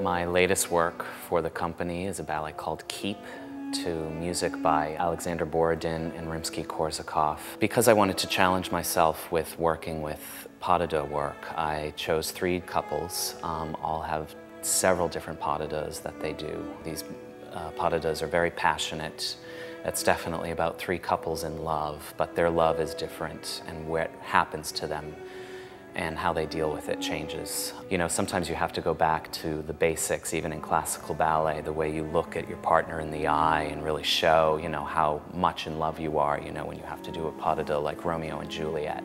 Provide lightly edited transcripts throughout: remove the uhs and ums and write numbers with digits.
My latest work for the company is a ballet called Keep, to music by Alexander Borodin and Rimsky-Korsakov. Because I wanted to challenge myself with working with pas de deux work, I chose 3 couples. All have several different pas de deux that they do. These pas de deux are very passionate. It's definitely about 3 couples in love, but their love is different, and what happens to them and how they deal with it changes. You know, sometimes you have to go back to the basics, even in classical ballet, the way you look at your partner in the eye and really show, you know, how much in love you are. You know, when you have to do a pas de deux like Romeo and Juliet,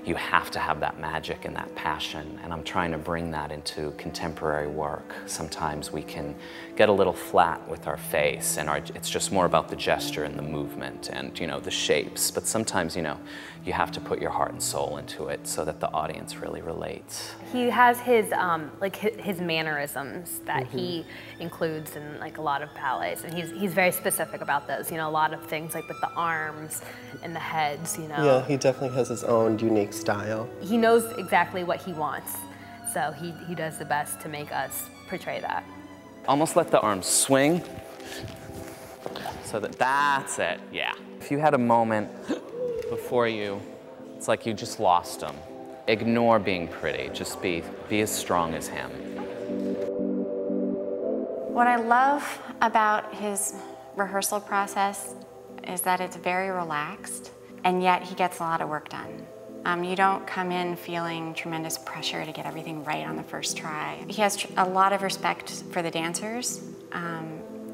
you have to have that magic and that passion, and I'm trying to bring that into contemporary work. Sometimes we can get a little flat with our face, and it's just more about the gesture and the movement and, you know, the shapes, but sometimes, you know, you have to put your heart and soul into it so that the audience really relates. He has his like his mannerisms that he includes in like a lot of ballets, and he's very specific about those. You know, a lot of things like with the arms and the heads. You know. Yeah, he definitely has his own unique style. He knows exactly what he wants, so he does the best to make us portray that. Almost let the arms swing, so that's it. Yeah. If you had a moment before you, it's like you just lost him. Ignore being pretty, just be as strong as him. What I love about his rehearsal process is that it's very relaxed, and yet he gets a lot of work done. You don't come in feeling tremendous pressure to get everything right on the first try. He has a lot of respect for the dancers,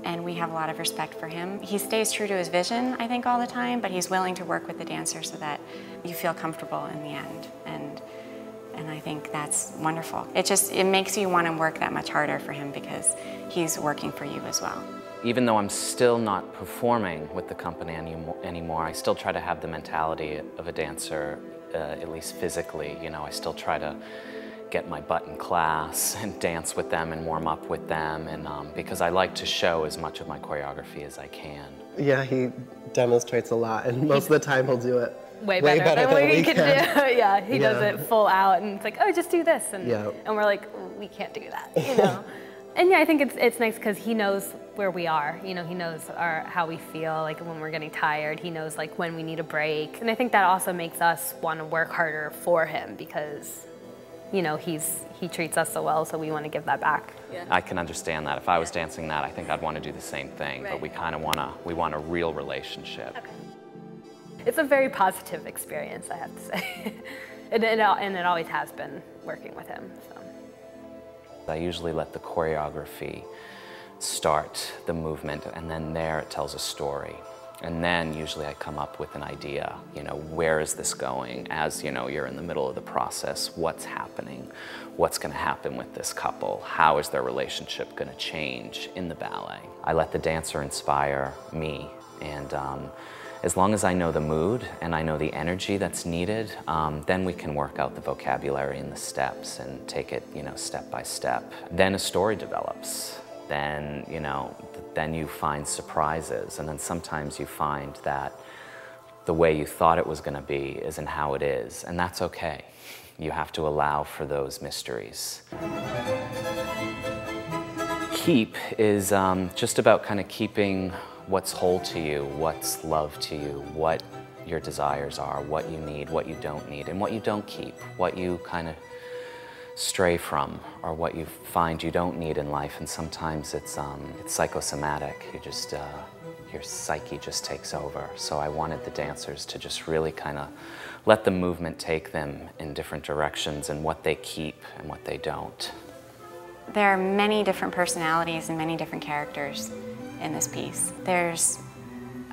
and we have a lot of respect for him. He stays true to his vision, I think, all the time, but he's willing to work with the dancers so that you feel comfortable in the end. And I think that's wonderful. It makes you want to work that much harder for him because he's working for you as well. Even though I'm still not performing with the company anymore, I still try to have the mentality of a dancer, at least physically. You know, I still try to get my butt in class and dance with them and warm up with them, and because I like to show as much of my choreography as I can. Yeah, he demonstrates a lot, and most of the time he'll do it way better than we can do. Yeah, he Yeah. does it full out, and it's like, oh, just do this, and we're like, we can't do that, you know. And yeah, I think it's nice because he knows where we are. You know, he knows how we feel, like when we're getting tired. He knows like when we need a break, and I think that also makes us want to work harder for him because, you know, he treats us so well, so we want to give that back. Yeah. I can understand that. If I was dancing that, I think I'd want to do the same thing. Right. But we kind of want a real relationship. Okay. It's a very positive experience, I have to say, and it always has been working with him. So. I usually let the choreography start the movement, and then there it tells a story. And then usually I come up with an idea, you know, where is this going? As you know, you're in the middle of the process, what's happening? What's going to happen with this couple? How is their relationship going to change in the ballet? I let the dancer inspire me, and as long as I know the mood and I know the energy that's needed, then we can work out the vocabulary and the steps and take it, you know, step by step. Then a story develops. Then, you know, then you find surprises, and then sometimes you find that the way you thought it was going to be isn't how it is, and that's okay. You have to allow for those mysteries. Keep is just about kind of keeping what's whole to you, what's love to you, what your desires are, what you need, what you don't need, and what you don't keep, what you kind of stray from, or what you find you don't need in life. And sometimes it's psychosomatic. You just your psyche just takes over. So I wanted the dancers to just really kind of let the movement take them in different directions, and what they keep and what they don't. There are many different personalities and many different characters in this piece. There's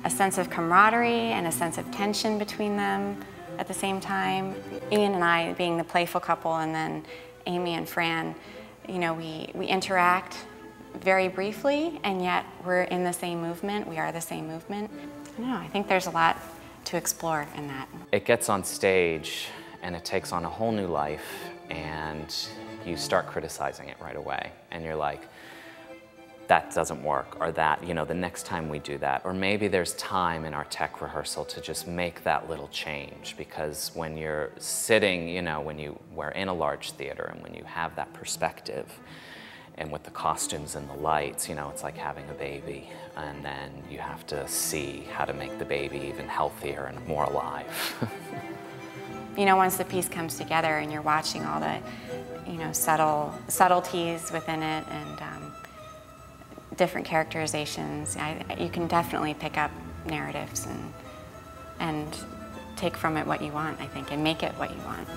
a sense of camaraderie and a sense of tension between them at the same time. Ian and I being the playful couple, and then Amy and Fran, you know, we interact very briefly, and yet we're in the same movement. We are the same movement. I don't know, I think there's a lot to explore in that. It gets on stage and it takes on a whole new life, and you start criticizing it right away, and you're like, that doesn't work, or that, you know, the next time we do that. Or maybe there's time in our tech rehearsal to just make that little change, because when you're sitting, you know, we're in a large theater, and when you have that perspective, And with the costumes and the lights, you know, it's like having a baby. And then you have to see how to make the baby even healthier and more alive. You know, once the piece comes together and you're watching all the, you know, subtleties within it and different characterizations, you can definitely pick up narratives and take from it what you want, I think, and make it what you want.